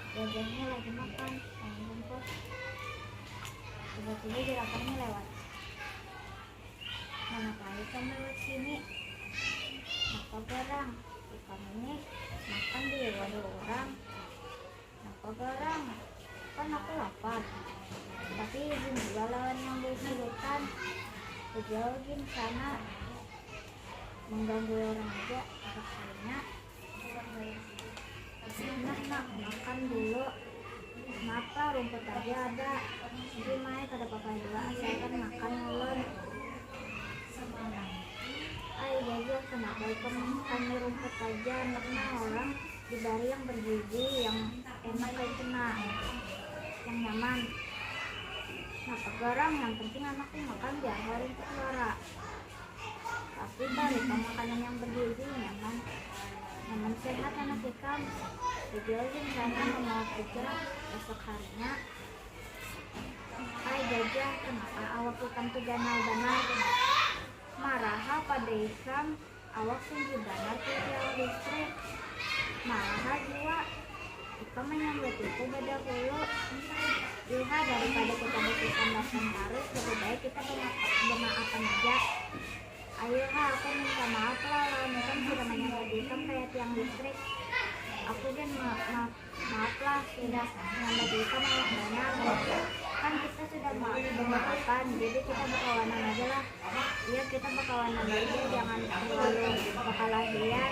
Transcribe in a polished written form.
Jajahnya lagi makan main rumput, tiba-tiba jerakannya lewat. Mana tahu kamu lewat sini. Napa garang? Ikan ini makan di wadah orang. Napa garang? Kan aku lapar. Tapi izin juga lawan yang bersilukan. Kejauhin sana. Mengganggu orang aja. Agak kalinya. Enak nak, makan dulu. Kenapa rumput aja ada. Jadi main kada apa-apa juga. Asalkan makan ulun. Ayo jajah, kenapa kamu makannya rumput aja? Anaknya orang dibari yang bergizi, yang enak kayak kena, yang nyaman. Kenapa garang? Yang penting anaknya makan biar rumput suara. Tapi balik makanan yang bergizi nyaman, nyaman sehat anak ikan. Dijauhin sana mau kerja besok harinya. Ayo jajah, kenapa awak ikan tuh ganal-ganal? Marah pada ikam awak tinggi banar ke tiang listrik. Marah juga ikam menyambut itu beda dulu. Lihat daripada kita berpikiran dasar terus, lebih baik kita bermaafan aja. Ayo aku minta maaf lah, kan sudah menyambut ikam kayak tiang listrik. Aku dan maaf lah sudah menyambut ikam awak benar. Kan kita sudah bermaafan, jadi kita berkawanan aja lah. Iya kita berkawanan aja, jangan selalu berkelahian.